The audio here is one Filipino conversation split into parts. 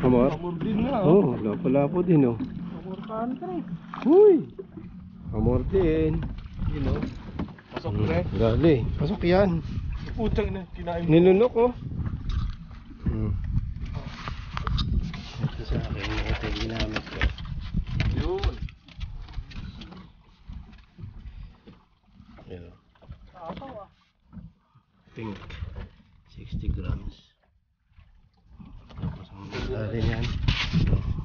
Hamor? Hamor din na. Oo, lapo-lapo din oh. Hamor country. Huy! Hamor din. Yun o. Pasok pre. Dali. Pasok yan. Putang na. Kinain mo. Nilunok oh. Ito sa akin. Ito yung ginamit ko. Yun. Ayan. Tataw ah. Pink. 60 grams. Tapos ang dali yan.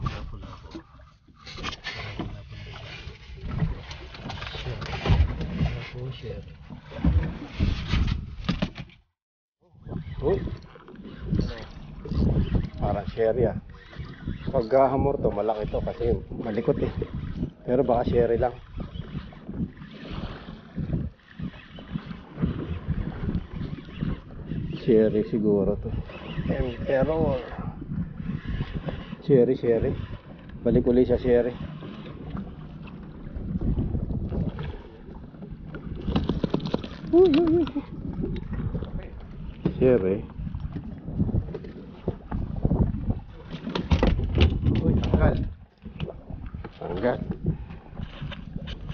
Lapo-lapo. Share. Uy. Parang sherry ah. Pag hamor to, malaki to kasi malikot eh. Pero baka sherry lang. Sherry siguro to. Pero sherry. Balik ulit sa sherry. Sherry. Uy, tanggal.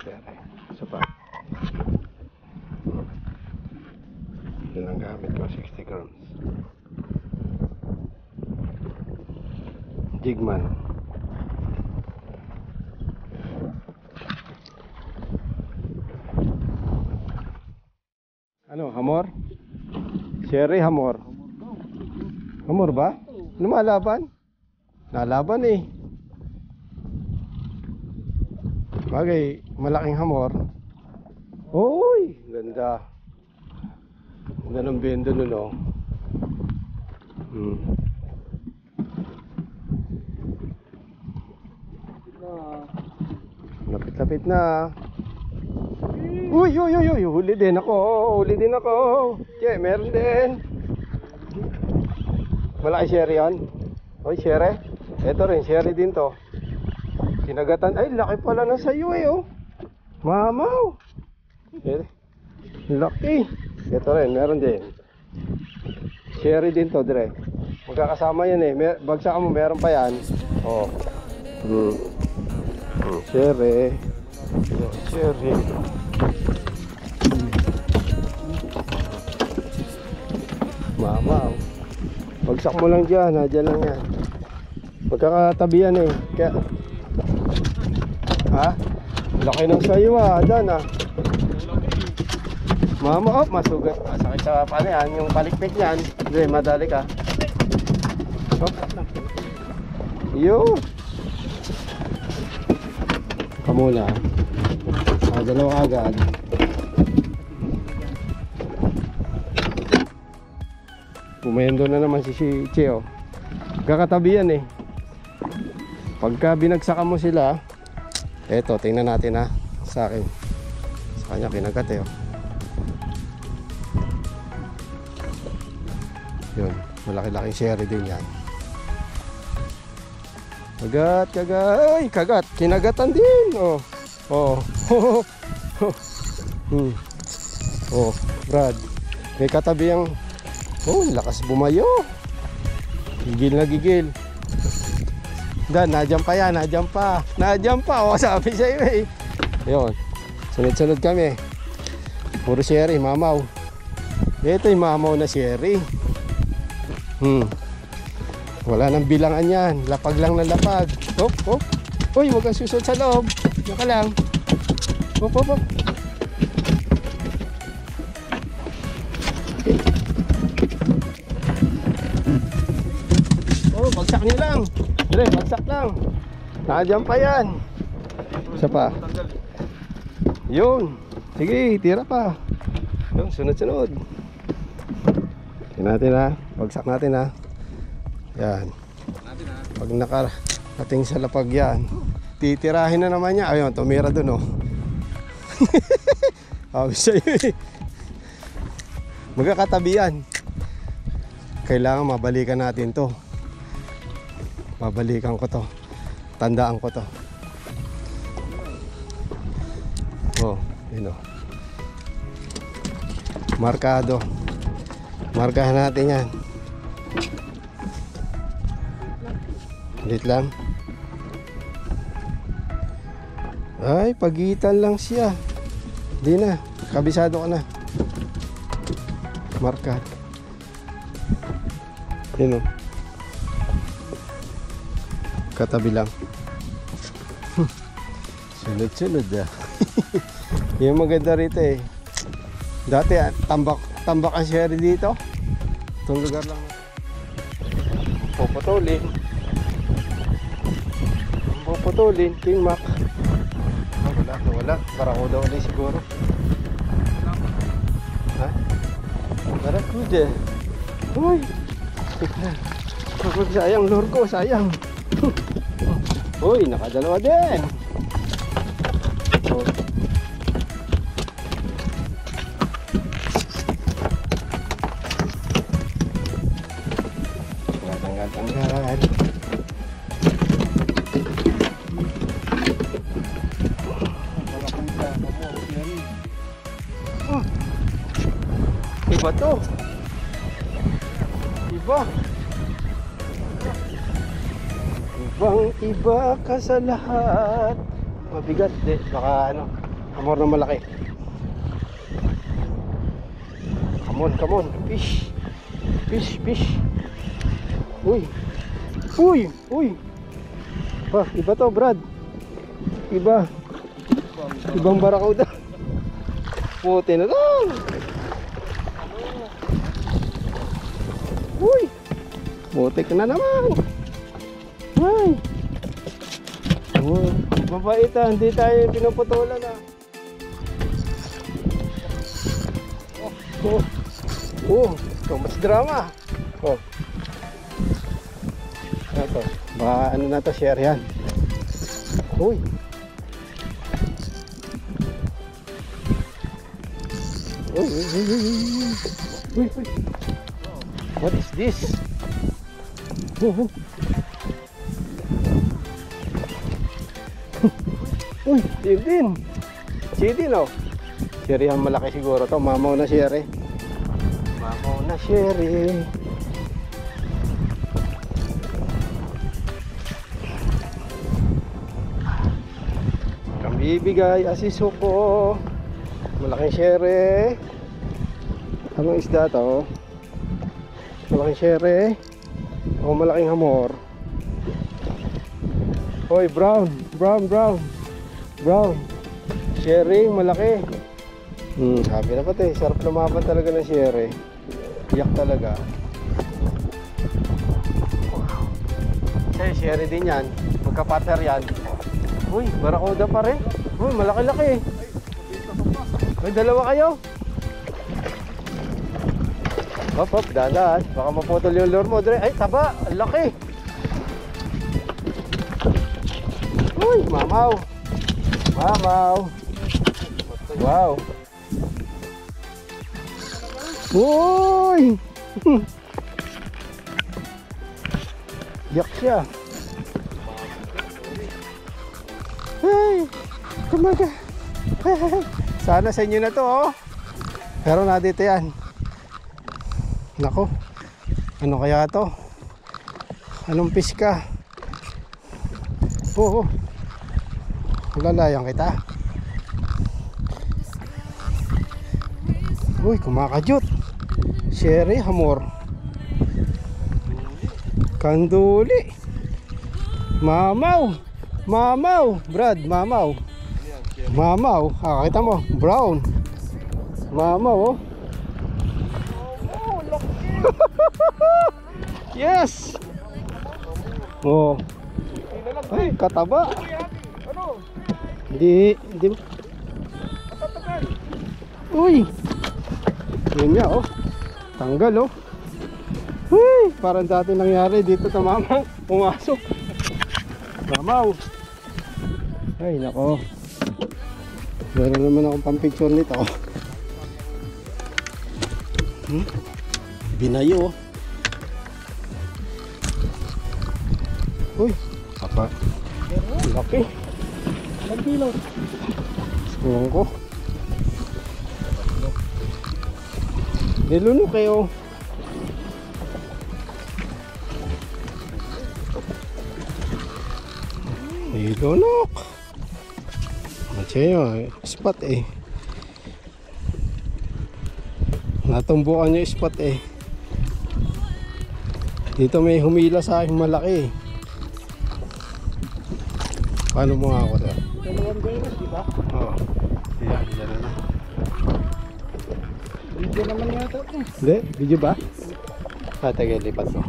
Sherry. Isa pa. Yun ang gamit ko, 60 grams. Jigman. Ano, hamor? Sherry, hamor. Hamor ba? Lumalaban? Nalaban eh. Bagay, malaking hamor. Uy, ganda. Ganda ng bendo nun oh. Lapit-lapit na. Uy, huli din ako. Che, meron din. Malaki sherry yan. Uy, sherry. Ito rin, sherry din to. Kinagatan. Ay, laki pala na sa'yo eh oh. Mamaw. Laki. Ito rin, meron din. Sherry din to, dire. Magkakasama yan eh. Bagsak mo, meron pa yan. Oh. Sherry. Sherry. Mama, bagsak mo lang dyan, dyan lang yan. Magkakatabi yan eh. Kaya, ha? Laki ng sayo dyan Mama, masugat. Sakit sa paano yan, yung palikpik yan. Hindi, madali ka. Yun. Kamula. Dalawa agad. Pumendo na naman si Cheo. Kakatabi yan eh. Pagka binagsakan mo sila, eto, tingnan natin sa akin. Sa kanya kinagat eh. Yun, malaki-laking sherry din yan. Kagat. Kinagatan din. Brad. May katabi ang lakas bumayo. Gigil na gigil. Nadyan pa yan, nadyan pa. Sabi sa'yo eh. Yun. Sunod-sunod kami. Puro sherry, mamaw. Ito yung mamaw na sherry. Wala nang bilangan yan. Lapag lang na lapag. Hop. Uy, huwag kang susot sa loob. Diyan ka lang. Hop. Bagsak niyo lang. Dire, bagsak lang. Nandiyan pa yan. Isa pa. Yun. Sige, tira pa. Yun, sunod-sunod. Tingnan natin bagsak natin Yan. Pag nakarating sa lapag yan, titirahin na naman niya. Ayun, tumira dun Sabi sa'yo eh. Magkakatabi yan. Kailangan mabalikan natin to. Babalikan ko to. Tandaan ko to. Yun Markado. Markahan natin yan. Ulit lang. Ay, pagitan lang siya. Di na, kabisado ka na. Marka. Yun o. Katabi lang. Sunod-sunod ah. Yung maganda rito eh. Dati tambak ang sherry dito. Itong lugar lang. Puputulin. Puputulin. King Mac. Wala. Barakuda ulit siguro. Ha? Barakuda. Uy. Tignan. Sayang lure ko. Sayang. Uy, nakadalawa din. Oh. Tanggal. Iba to. Ibang-iba ka sa lahat. Mabigat de, baka ano, amor na malaki. Come on, fish. Uy. Iba to, Brad. Ibang barakuda. Puti na lang. Uy. Putik na naman. Ay. Mabait ah, hindi tayo pinuputulan ah. Ito mas drama. Ito, baka ano na to, share yan. Uy. What is this? Uy, Chidin oh. Sherry ang malaki siguro to. Mamaw na sherry. Ang bibigay asiso ko. Malaking sherry. Anong isda to? Malaking sherry o malaking hamor? Hoy, brown. Sherry, malaki. Sabi na pati, sarap lumaban talaga ng sherry. Iyak talaga. Sherry din yan. Magka-partner yan. Uy, barakuda pa rin. Uy, malaki-laki. May dalawa kayo. Hop, dahan. Baka maputol yung lure mo. Ay, taba. Ang laki. Uy, mamaw. Wow. Uy. Yak siya. Ay, kumaga. Sana sa inyo na to, oh. Pero nadito yan. Nako. Ano kaya to? Anong piska? Oo. Lalayan kita. Uy, kumakadyot. Sherry, hamor. Kanduli. Mamaw. Brad, mamaw. Kita mo, brown. Mamaw, oh. Yes. Oh. Ay, kataba. Hindi. Uy. Yun nga, oh. Tanggal, oh. Uy, parang dati nangyari dito sa mama. Pumasok. Mamaw. Ay, nako. Meron naman akong pampicture nito. Binayo, oh. Uy, apa. Laki. Nagbilog. Ewan ko. Nilunok kayo. Nilunok. Matyo, spot eh. Natumbukan yung spot eh. Dito may humila sa aking malaki. Paano mo nga ako sir? Dalawang beses, di ba? Oo. Yan, yan na. Video naman yata ito. Hindi, video ba? Tagal, lipat ko.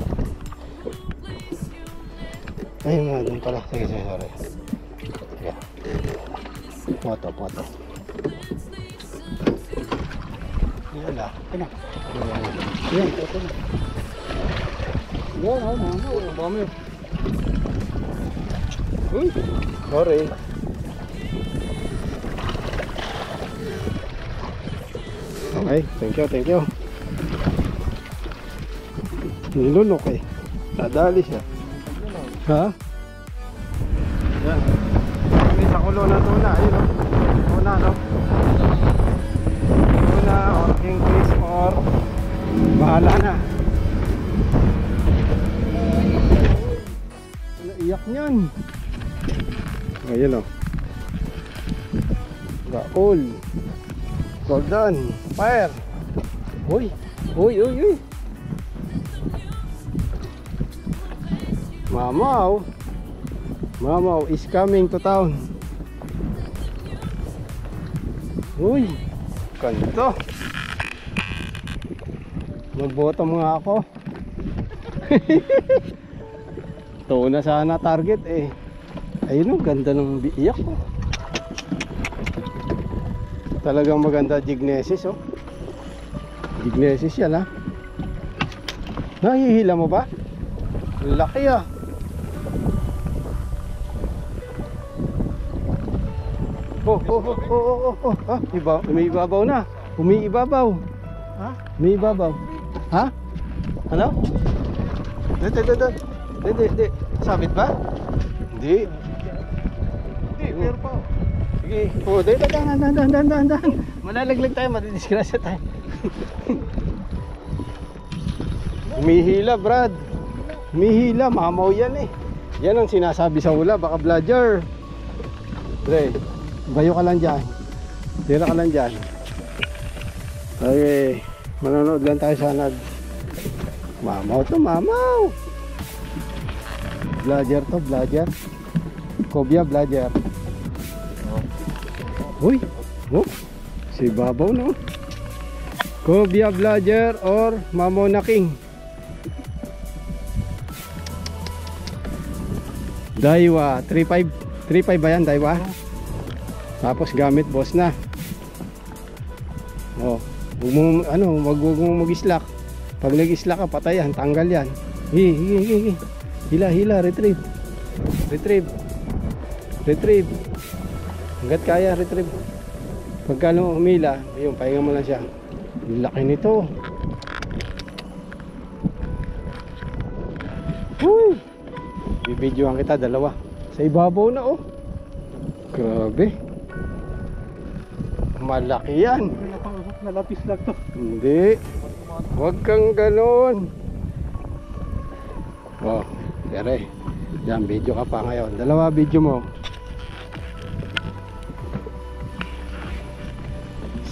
Ay, mga doon pala. Sige, sorry. Sige. Photo. Yan lang. Ano? Yan. Ito na. Yan, mama. Uy, sorry. Okay, thank you. Nilunok eh. Nadali siya. Ha? Yan. Kami sa kulo na tuna. Ayun o. Tuna no? Tuna or kingfish or bahala na. Naiyak niyan. Ayun o. Gaol. Golden. Fire. Uy. Mamaw is coming to town. Uy, kanto. Mag-bottom nga ako. Tuna sana target eh. Ayun, ganda ng biyak ko. Talagang maganda Gignesis oh. Gignesis yan ha. Nahihila mo ba? Laki ah. Oh. Ah, may ibabaw na. Umiibabaw. Ha? May ibabaw. Ha? Ano? Hindi. Sabit ba? Hindi. Hindi, pero pa. Sige. Oh, dahan. Malalaglag tayo, madidisgrasya tayo. Umihila, Brad. Umihila, mamaw yan eh. Yan ang sinasabi sa hula, baka bludger. Pre, bayo ka lang dyan. Tira ka lang dyan. Okay, manonood lang tayo sa mamaw to, mamaw. Bludger to, bludger. Cobia, bludger. Uy, oh, si babaw no. Cobia, bludger or mamaw na king. Daiwa 3.5 ba yan, Daiwa? Tapos gamit boss na. Oh, wag mo mag-slack. Pag nag-slack ka, patay yan, tanggal yan. Hila, retrieve. Hanggat kaya, retrieve. Pagka humila, ayun, pahinga mo lang siya. Laki nito. Uy! Bibidyohan kita, dalawa. Sa ibabaw na oh. Grabe. Malaki yan. Nalapis lang to. Hindi. Huwag kang ganon. Oh, tere. Yan, video ka pa ngayon. Dalawa video mo.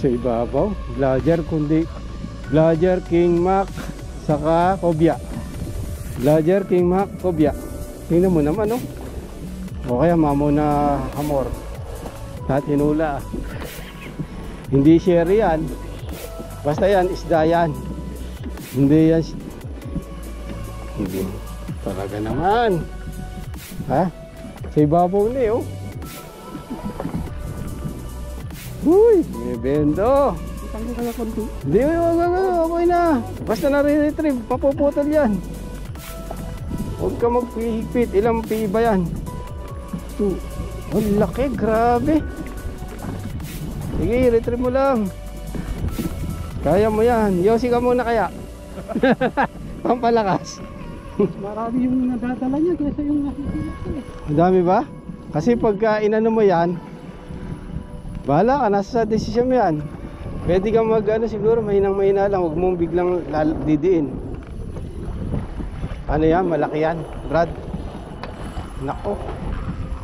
Sa ibabaw. Bludger, King Mac, saka Cobia. Bludger, King Mac, Cobia. Tingnan mo naman oh. O kaya mamo na hamor. At hinula. Hindi share yan. Basta yan, isda yan. Hindi yan. Hindi. Talaga naman. Ha? Sa ibabaw na oh. Uy, may bendo. Tanggal kaya konti. Hindi, okay na. Basta nare-retrieve, papuputol yan. Huwag ka magpihigpit. Ilang pi ba yan? Ang laki, grabe. Sige, retrieve mo lang. Kaya mo yan. Yosi ka muna kaya. Pampalakas. Marami yung nadadala niya kaysa yung nakikita ko eh. Ang dami ba? Kasi pagka inano mo yan, bahala ka, nasa desisyon mo yan. Pwede kang siguro mahina lang. Huwag mong biglang didiin. Ano yan, malaki yan, Brad. Nako,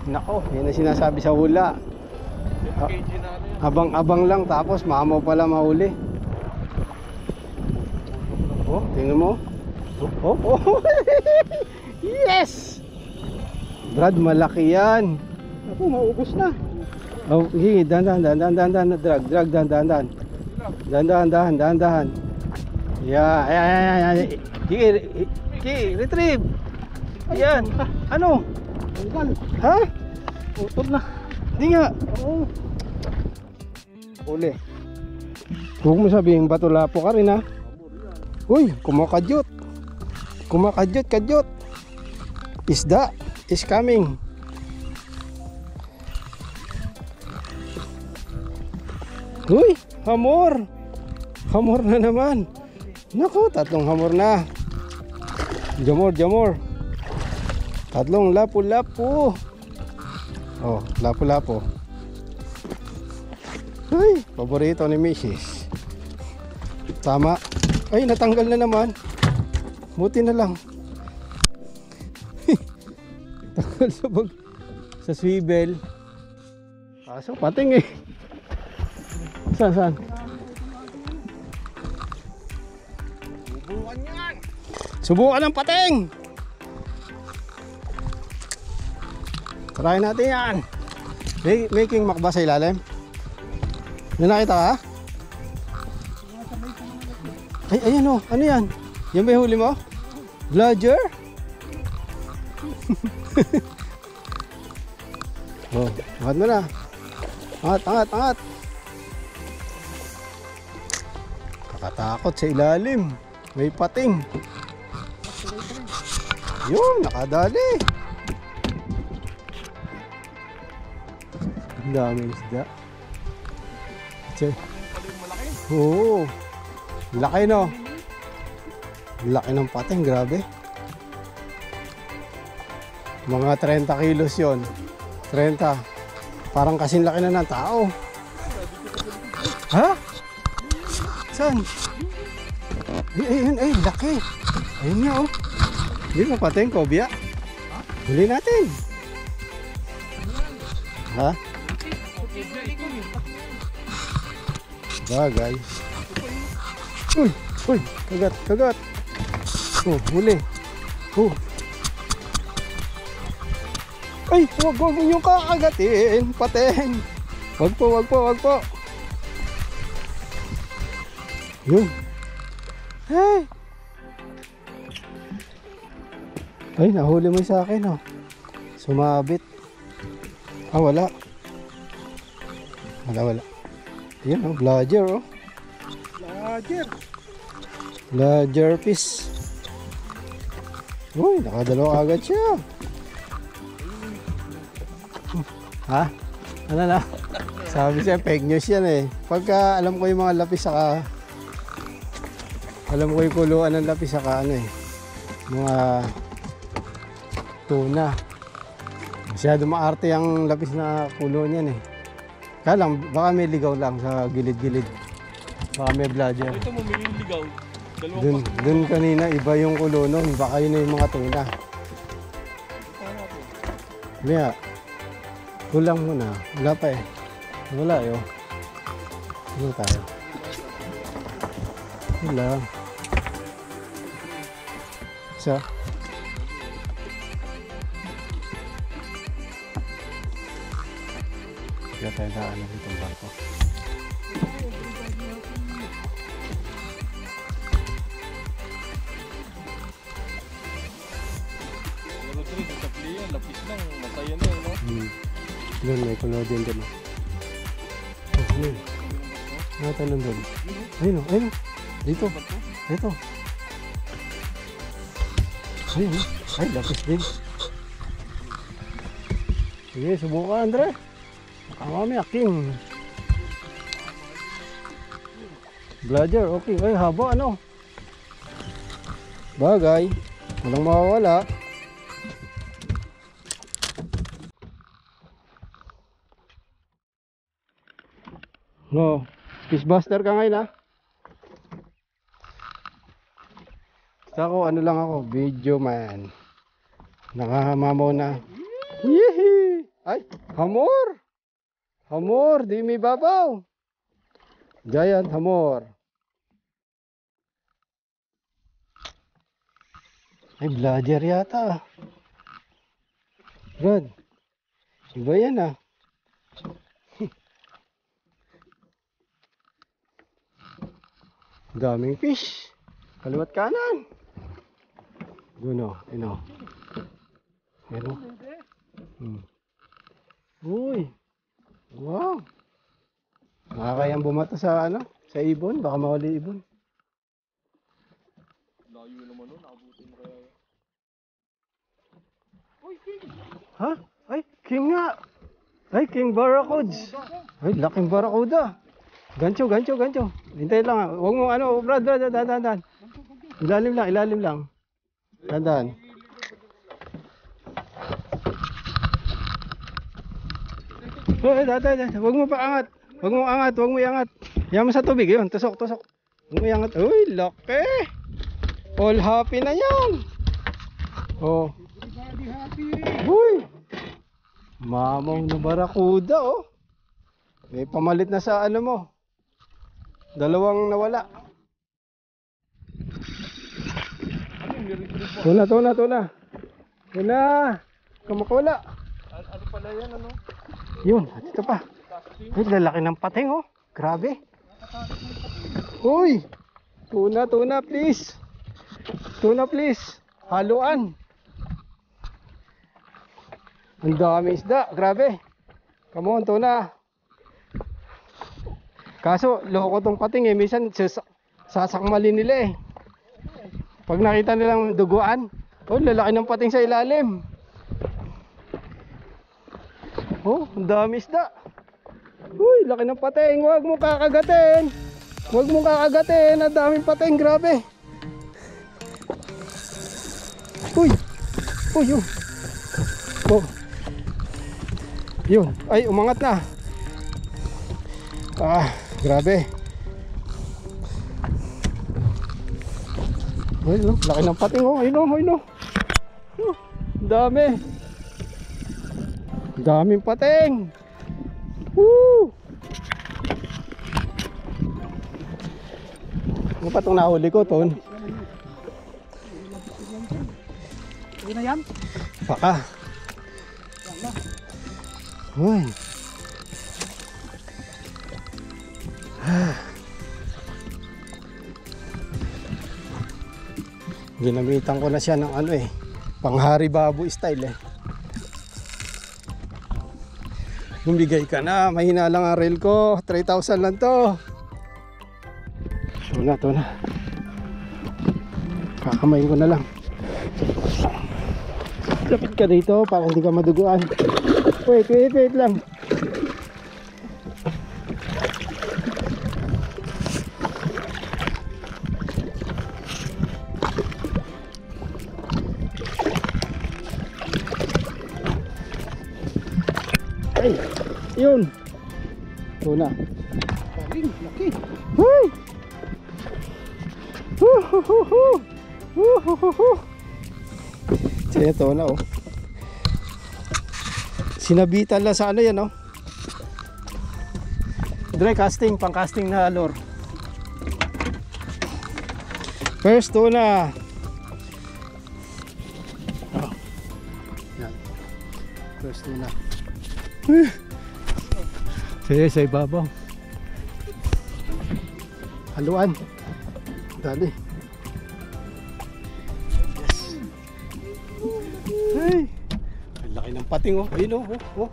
Nako, yun ang sinasabi sa hula. Abang-abang lang tapos mamaw pala mahuli. Oh, tingnan mo. Oh, oh, oh. Yes! Brad, malaki yan. Ako, maubos na. Oh, sige, dahan-dahan, dahan-dahan. Yeah, ayan. Sige, retrieve. Ayan. Ano? Tanggal. Ha? Utol na. Hindi nga. Oo. Uli. Huwag mo sabihin bato-lapo ka rin ha. Uy, kumakadyot. Kadyot. Isda is coming. Uy, hamor. Hamor na naman. Naku, 3 hamor na. Jamor. 3 lapu-lapu. Oh, lapu-lapu. Ay, paborito ni Mrs. Tama. Ay, natanggal na naman. Buti na lang. Tanggal sa swivel. Kaso pating eh. Saan? Subukan ng pating. Try natin yan. Making makba sa ilalim. May nakita ka? Ay, ayan o. Ano yan? Yan ba yung huli mo? Bludger? Oh, angat mo na. Angat. Kakatakot sa ilalim. May pating. Yun, nakadali. Ang daming isda. Oo. Laki no. Laki ng pating, grabe. Mga 30 kilos yon. 30. Parang kasing laki na ng tao. Ha? Saan? Ay, laki. Ayun nga oh. Hindi mo pating, kobya. Huli natin. Ha? Bagay. Uy, kagat. Oh, huli. Oh. Ay, wag yung kakagatin, pating. Wag po. Yun. Hey. Ay, nahuli mo sa akin, oh. Sumabit. Ah, wala. Yan, oh, bludger, oh. Bludger fish. Uy, nakadalawa agad siya. Ha? Ano na? Sabi siya, fake news yan eh. Pagka alam ko yung mga lapis saka alam ko yung kuluan ng lapis saka ano eh, mga tuna. Masyado maarte ang lapis na kulo niyan eh. Kaya lang, baka may ligaw lang sa gilid-gilid. Baka may bludger. Ito mo, may ligaw. Dun kanina, iba yung kulo nun. Baka yun na yung mga tuna. Maya, kulang muna. Wala pa eh. Wala eh oh. Ano tayo? Wala. Isa. Kaya tayo na ano dito ang barko. Pero ito rin, sa playa, lapis lang, masaya na yun, no? Doon may collodion doon. Oh, ano yun? Natanong doon. Ayun o, ayun o. Dito. Ito. Ayun o. Ay, lapis din. Sige, subukan, Andre. Kamami, aking. Bludger, okay. Ay, haba, ano? Bagay. Walang mawawala. No, fishbuster ka ngayon ha? Basta ako, ano lang ako, video man. Nakamamaw na. Yehey! Ay, hamor. Hamor, di may babaw. Giant hamor. Ay, bladder yata. Brad. Iba yan ah. Daming fish. Kaliwat kanan. Doon o, ino. Ino. Uy. Wow. Nakakayang bumato sa ano? Sa ibon. Baka mawali ibon. Layo naman nun, nakabutin kaya. Ha? Ay, king nga. Ay, king barracuds. Ay, laking barracuda. Gancho. Hintay lang ah. Huwag mo ano, Brad, dahan. Ilalim lang. Dahan. Hoy, dahan. Huwag mo pa angat. Huwag mo iangat. Yaman sa tubig, yun. Tusok. Huwag mo iangat. Uy, laki. All happy na yan. Oh. Uy. Mamong na barracuda, oh. May pamalit na sa ano mo. Dalawang nawala. Tuna. Kamakawala. Ano pala yan, ano? Yun, ito pa. Ay, lalaki ng pating, oh. Grabe. Uy. Tuna, please. Haluan. Ang dami isda. Grabe. Come on, tuna. Kaso, loko tong pating eh. Minsan, sasakmalin nila eh. Pag nakita nilang duguan, oh, lalaki ng pating sa ilalim. Oh, ang dami isda. Uy, laki ng pating. Huwag mo kakagatin. Ang daming pating. Grabe. Uy. Oh. Yun. Ay, umangat na. Ah, grabe. Ay, no, laki ng pating, oh. Ayun, no. Dami. Daming pating. Woo! Ano pa itong nahuli ko, Ton? Ano na yan? Baka. Uy. Ginamitan ko na siya ng ano eh, panghari baboy style eh. Bumigay ka na, mahina lang ang reel ko, 3,000 lang to. Ito na. Kakamayin ko na lang. Lapit ka dito para hindi ka maduguan. Wait lang. Ay, yun. Tuna. Galing, laki. Hey! Siya tuna, oh. Sinabitan lang sa ano yan, oh. Dry casting, pang casting na lure. First tuna. Oh. Yan. First tuna. Sige, sa ibabaw. Haluan. Dali. Yes. Hey. Ang laki ng pating, oh. Ayun, oh.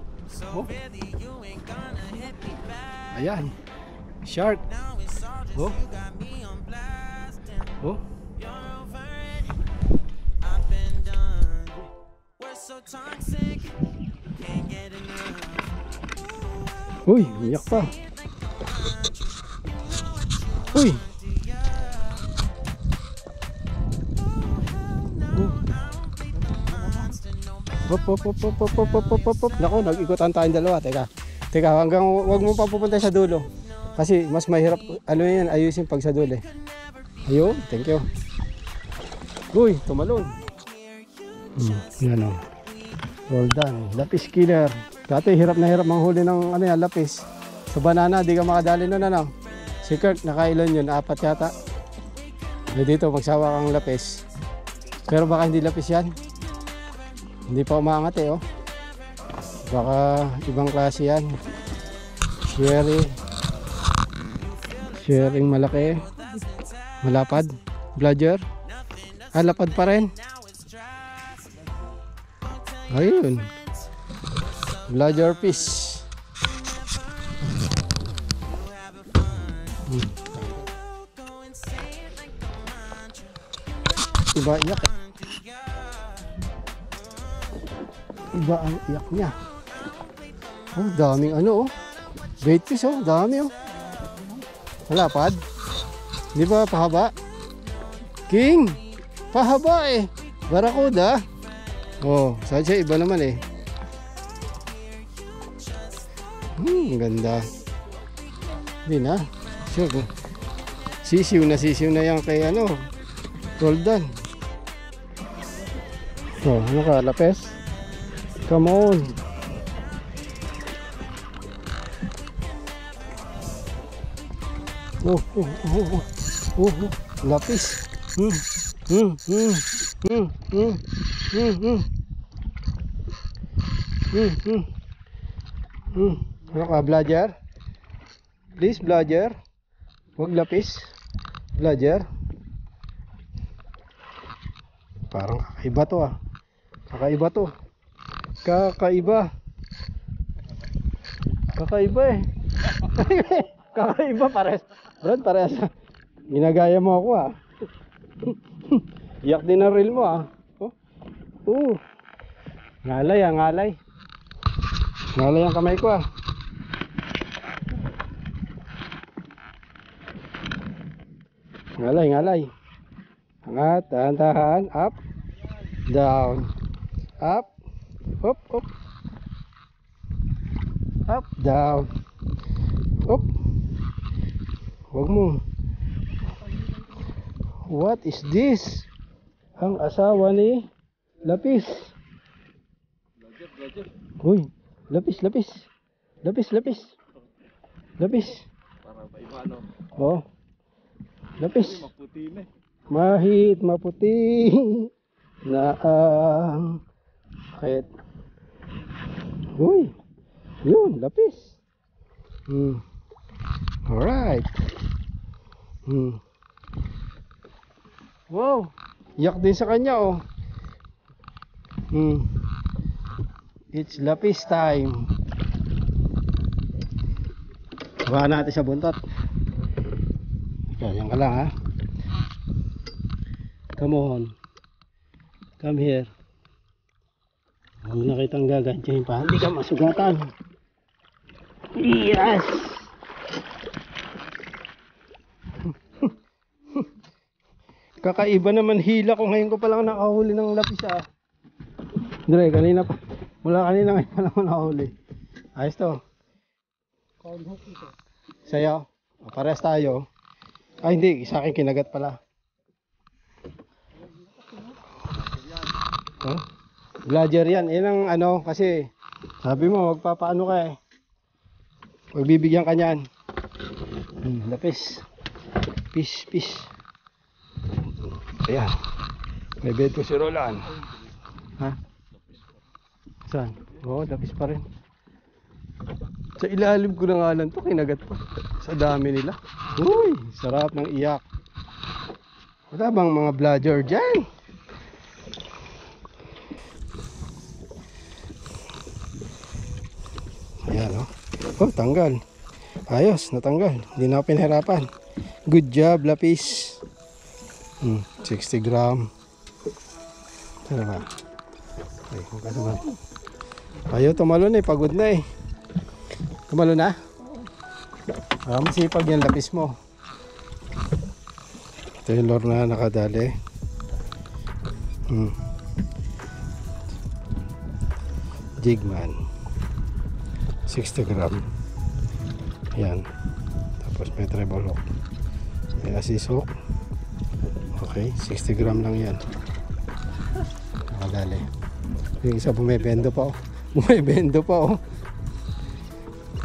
Ayan. Shark. Oh. Oh. Uy, umiyak pa. Uy. Hop. Naku, nag-ikutan tayong dalawa. Teka, hanggang wag mo pa pupunta sa dulo. Kasi mas mahirap, ano yan, ayusin pag sa dulo eh. Ayun, thank you. Uy, tumalon. Yan o. Well done. Lapis killer. Dati hirap na hirap manghuli ng ano yan, lapis. Sa banana, di ka makadali nun ano. Si Kirk, nakailan yun, 4 yata. Dito, magsawa kang lapis. Pero baka hindi lapis yan. Hindi pa umangat eh, oh. Baka ibang klase yan. Sharing malaki. Malapad. Bludger. Lapad pa rin. Ayun. Bludger fish. Iba iyak. Iba ang iyak niya. Oh, daming ano oh. Bait fish oh, dami oh. Malapad. Di ba pahaba? King! Pahaba eh. Barakuda. Oh, sadya iba naman eh. Ganda. Hindi na. Sure. Sisiw na yan kay ano. Roldan. Oh, ano ka? Lapes? Come on. Lapis. Ano ka, bludger? Please, bludger. Huwag lapis. Bludger. Parang kakaiba to ah. Kakaiba to. Kakaiba. Kakaiba eh. Kakaiba pares. Brad, pares. Ginagaya mo ako ah. Iyak din ang reel mo ah. Oh. Ngalay ah, ngalay. Ngalay ang kamay ko ah. Ngalay, ngalay. Angat, tahan-tahan. Up. Down. Up. Up, up. Up, down. Up. Huwag mo. What is this? Ang asawa ni Lapis. Uy, lapis. Lapis. Para ba iba no? Oh. Lapis. Maputi na eh. Mahit maputi na ang sakit. Uy, yun, lapis. Alright. Wow, yak din sa kanya oh. It's lapis time. Bawa natin sa buntot. Yan ka lang ha. Come on. Come here. Huwag na kitang gagantyahin pa. Hindi ka masugatan. Yes! Kakaiba naman hila ko. Ngayon ko pa lang nakahuli ng lapis ah. Dre, kanina pa. Mula kanina ngayon pa lang nakahuli. Ayos to. Sa'yo? Pares tayo. Ay hindi, sa akin kinagat pala. Huh? Bludger yan. Yan ang ano kasi sabi mo magpapaano ka eh. Pagbibigyan ka niyan. Lapis. Fish. Ayan. May bed ko si Roland. Ha? Saan? Oo, lapis pa rin. Sa ilalim ko na nga lang to, kinagat pa. Sa dami nila. Uy, sarap ng iyak. Wala bang mga bludger dyan? Ayan o. Oh, tanggal. Ayos, natanggal. Hindi na ako pinahirapan. Good job, lapis. 60 gram. Ano ba? Ay, kung ka naman. Ayaw tumalon eh, pagod na eh. Tumalon na? Masipag yung lapis mo. Ito yung lure na nakadali. Jigman 60 gram. Yan. Tapos may treble hook. May assist hook. Okay, 60 gram lang yan. Nakadali. Yung isa bumibendo pa oh. Bumibendo pa oh.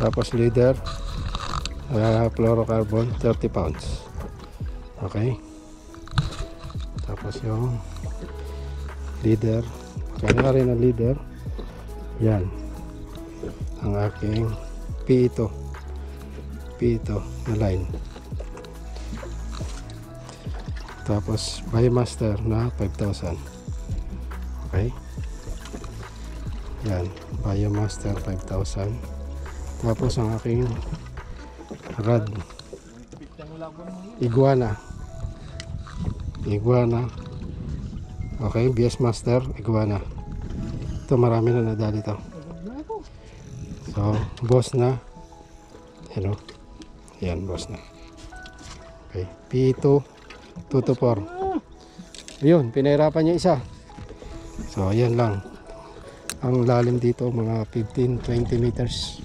Tapos leader, fluorocarbon, 30 pounds. Okay. Tapos yung leader, kaya rin ang leader. Yan. Ang aking P2 na line. Tapos Biomaster na 5,000. Okay. Yan, Biomaster 5,000. Tapos ang aking rod Iguana. Okay, BS Master Iguana. Ito marami na nadali to. So, boss na. Yan o. Yan, boss na. Okay, P2 2 to 4. Ayun, pinahirapan niya isa. So, ayan lang. Ang lalim dito, mga 15-20 meters.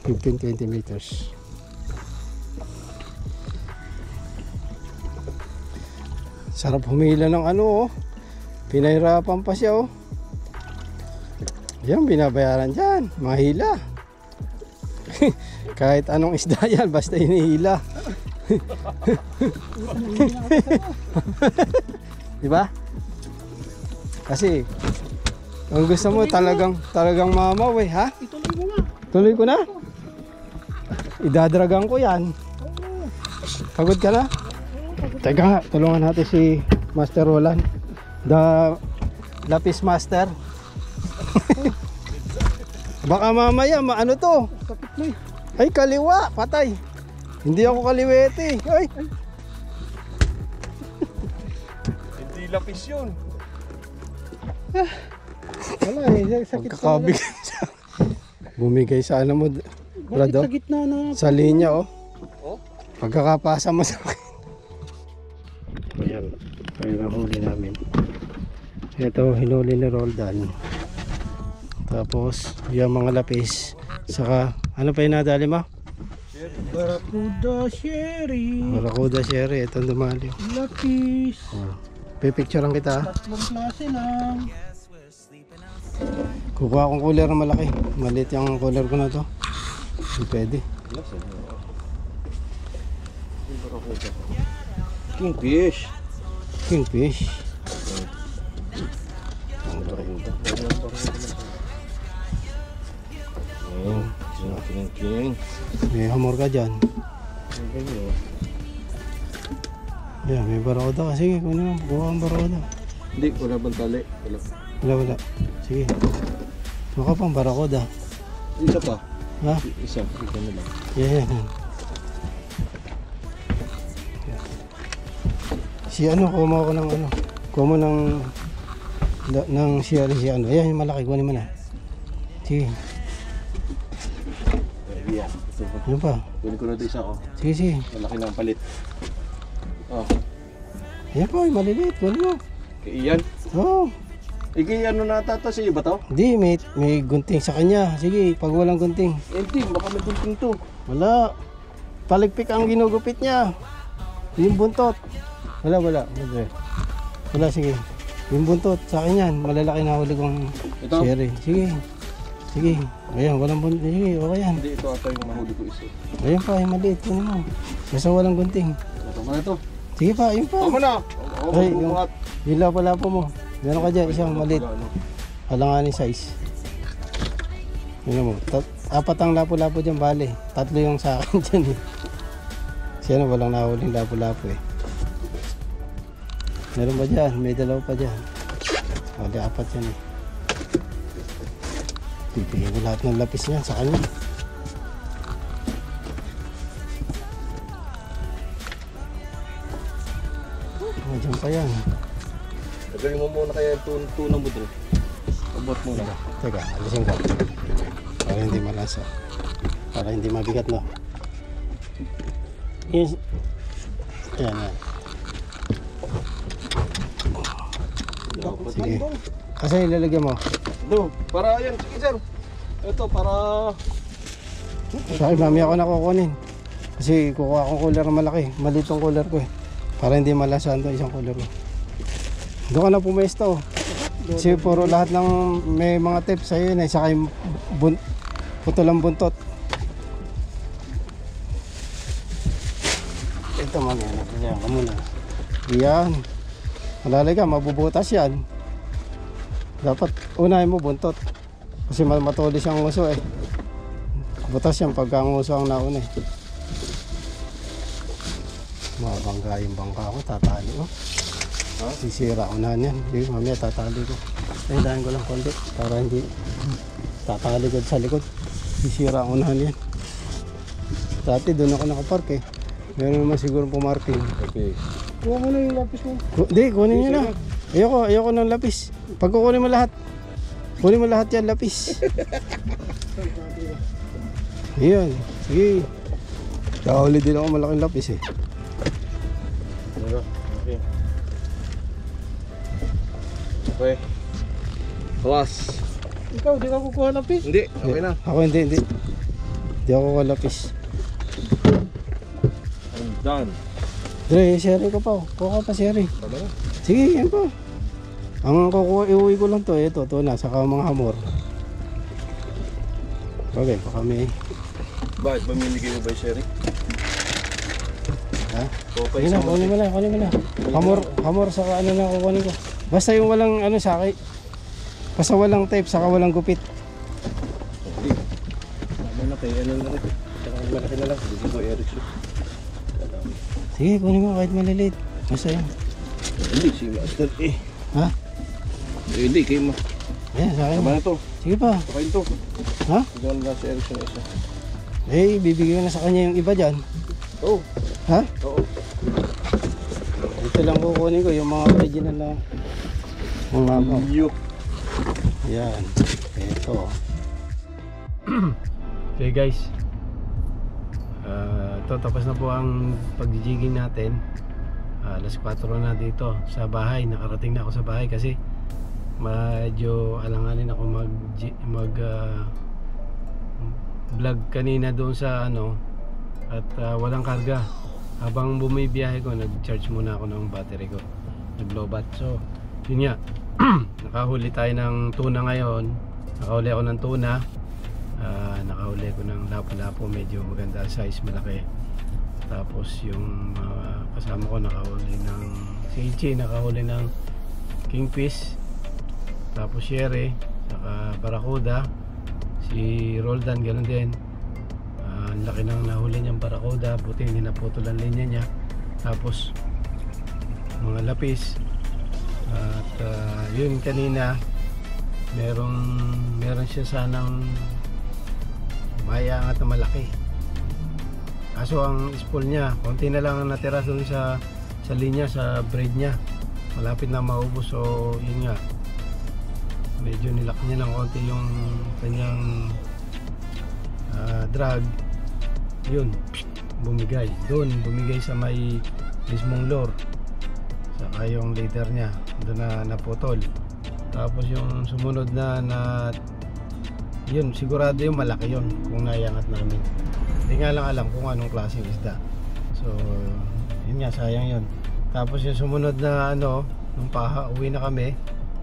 15-20 meters. Sarap humila ng ano, oh. Pinahirapan pa siya, oh. Yan, binabayaran dyan. Mahila. Kahit anong isda yan, basta inihila. Diba? Kasi ang gusto mo talagang mamaw eh, ha? Ituloy mo nga. Tuloy ko na. Idadragan ko yan. Pagod ka na? Teka, tulungan natin si Master Roland, the Lapis Master. Baka mamaya maano to? Kapit na eh. Ay, kaliwa, patay. Hindi ako kaliwete. Ay. Hindi lapis yun. Wala eh. Sakit sa Pagkakabig. Bumigay sa ano mo, Bakit Brado? sa gitna na? Sa linya, oh. Oh? Pagkakapasa mo sa akin. Ayan, ayun ang huli namin. Ito, hinuli ni Roldan. Tapos, yung mga lapis. Saka, ano pa yung nadali mo? Barracuda, sherry, Barracuda sherry, itong dumali. lapis. Pipicturean kita. Tatlong klase lang. Kukuha akong cooler na malaki. Maliit yung cooler ko na to. Hindi pwede. Kingfish. Kingfish. King. May hamor ka dyan. Yan, may barracuda ka. Sige, kunin mo. Kuha ang barracuda. Hindi, wala bang tali? Wala. Wala. Sige. Baka pang barracuda. Isa pa. Ha? Isa na lang. Yan. Si ano, kuha ko ng ano. Kuha mo ng si ano. Ayan, yung malaki. Kunin mo na. Sige. Yeah. Yan pa. Kunin ko na ito isa ko. Sige. Malaki ng palit. Oh. Yan pa, yung maliliit. Kunin mo. Kay Ian. Oo. Iki ano na tata si iba to? Hindi, may gunting sa kanya. Sige, pag walang gunting. Hindi, baka may gunting to. Wala. Paligpik ang ginugupit niya. Yung buntot. Wala. Wala, sige. Yung buntot, sa akin yan. Malalaki na huli kong Ito? sherry. Sige. Ayan, walang buntot. Sige, okay yan. Hindi, ito ata yung mahuli ko isa. Ayan pa, yung maliit. Kunin mo. Basta walang gunting. Ito mo na ito. Sige pa, yun pa. Tama na! Ay, yung lapo-lapo mo. Meron ka dyan, isang maliit. Alanganin size. Yun mo. Apat ang lapo-lapo dyan, bale. 3 yung sa akin dyan eh. Kasi ano, walang nahuling lapo-lapo eh. Meron ba dyan? May 2 pa dyan. Bale, 4 yan eh. Pipigay ko lahat ng lapis niyan sa kanya. Dyan pa yan. Lagay mo muna kaya yung tunang mo dito. Abot muna. Teka, alisin ko. Para hindi malasa. Para hindi mabigat, no? Yan. Sige. Kasi ilalagyan mo. Ito, para yan. Sige sir. Ito, para... Sa akin, mamaya ko na kukunin. Kasi kukuha akong cooler na malaki. Maliit yung cooler ko eh. Para hindi malasahan to isang cooler ko. Doon ka na pumesto. Kasi puro lahat ng may mga tips sa'yo yun eh. Saka yung putol ang buntot. dito mamaya. Ayan ka muna. Yan. Malalay ka, mabubutas yan. Dapat unahin mo buntot. Kasi matulis ang uso eh. Butas yan pagka ang uso ang nauna eh. Mabangga yung bangka ko, tatali ko. Sisira unahan yan. Hindi, mamaya tatali ko. Dahan ko lang konti para hindi tatalikod sa likod. Sisira unahan yan. Dati doon ako nakapark eh. Meron naman siguro pumarking. Okay. Kuha mo na yung lapis mo. Hindi, kunin nyo na. Ayoko ng lapis. Pag kukunin mo lahat. Kunin mo lahat yan, lapis. Ayan, sige. Nakahuli din ako malaking lapis eh. Okay. Okay. Awas. Ikaw, di ka kukuha lapis. Hindi, okay na. Ako hindi. Hindi ako kuha lapis. I'm done. Dre, sharing ko pa. Kuha ka pa sharing. Tama na. Sige, yan pa. Ang kukuha, iuwi ko lang to. Ito, na. Saka mga hamor. Okay, pa kami. Bakit? Pamimigay mo ba yung sherry? Ha? Okay, Sige na, kunin mo na. Hamor, saka ano na kukunin ko. Basta yung walang ano sakay. Basta walang tape, saka walang gupit. Tama na kayo. Ano na rin? Saka malaki na lang. Hindi ko Erickson. Sige, kunin mo kahit maliliit. Basta yan. Hindi, si Master eh. Ha? Hindi, kayo ma. Yan, sa akin. Tama na to. Sige pa. Okay to. Ha? Hindi ko na si Erickson isa. Eh, bibigyan ko na sa kanya yung iba dyan. Oo. Ha? Oo. Ito lang kukunin ko, yung mga original na mga ano. Yo. Yan. Ito. Okay guys. Ito, tapos na po ang pag-jigging natin. Alas 4 na dito sa bahay. Nakarating na ako sa bahay kasi medyo alanganin ako mag vlog kanina doon sa ano at walang karga. Habang bumibiyahe ko, nag-charge muna ako ng battery ko, nag-lowbat. So yun nga. Nakahuli tayo ng tuna ngayon. Nakahuli ako ng tuna. Nakahuli ko ng lapu-lapu, medyo maganda size, malaki. Tapos yung kasama ko nakahuli ng si Ichi, nakahuli ng kingfish. Tapos shere, saka barakuda. Si Roldan ganoon din. Ang laki ng nahuli niyang barakuda, buti hindi naputol ang linya niya. Tapos mga lapis. At yun kanina meron siya sanang mayangat na malaki. Kaso ang spool niya, konti na lang ang natira doon sa linya, sa braid niya. Malapit na maubos. So yun nga, medyo nilak niya ng konti yung kanyang drag. Yun, bumigay sa may mismong lure, saka yung leader niya doon na naputol. Tapos yung sumunod na yun, sigurado yung malaki yun kung nayangat namin. Hindi nga lang alam kung anong klaseng isda. So yun nga, sayang yun. Tapos yung sumunod na ano, nung uwi na kami,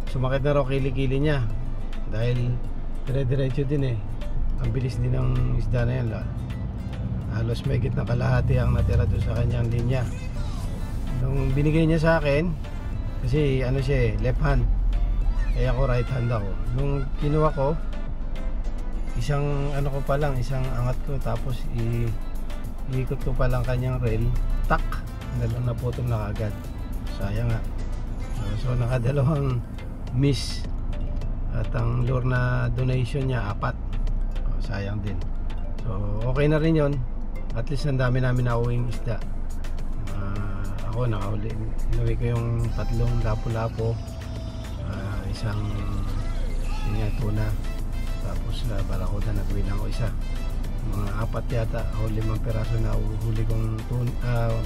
sumakit na raw kilikili niya dahil dire-diretso din eh. Ang bilis din ng isda na yan. Halos may gitna kalahati ang natira doon sa kanyang linya. Nung binigay niya sa akin, kasi ano siya eh, left hand, kaya ako right hand ako. Nung kinuha ko, isang ano ko pa lang, isang angat ko, tapos iikot ko pa lang kanyang rail, tak, naputol na kagad. Sayang nga. So nakadalawang miss. At ang lure na donation niya 4. Sayang din. So okay na rin yon. At least ang dami namin nauwing isda. Ako nakahuli, inuwi ko yung 3 lapu-lapo, isang tuna, tapos barakuda, nagawin ako isa. Mga 4 yata o 5 peraso na huli kong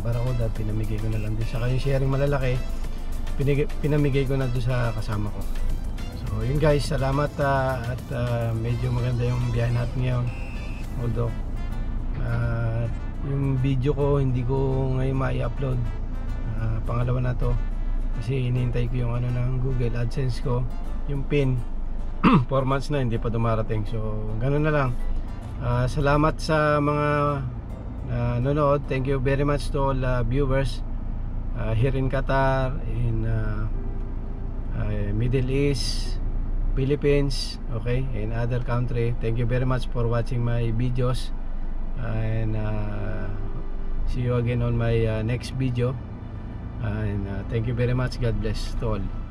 barakuda, pinamigay ko na lang din. Saka yung sharing malalaki, pinamigay ko na doon sa kasama ko. So yun guys, salamat at medyo maganda yung biyahe natin ngayon. Although yung video ko hindi ko ngayon mai-upload, pangalawa na to kasi hinihintay ko yung ano ng Google AdSense ko, yung pin. 4 months na hindi pa dumarating. So ganoon na lang. Salamat sa mga nanonood. Thank you very much to all viewers here in Qatar, in Middle East, Philippines, okay, in other country. Thank you very much for watching my videos, and see you again on my next video, and thank you very much. God bless to all.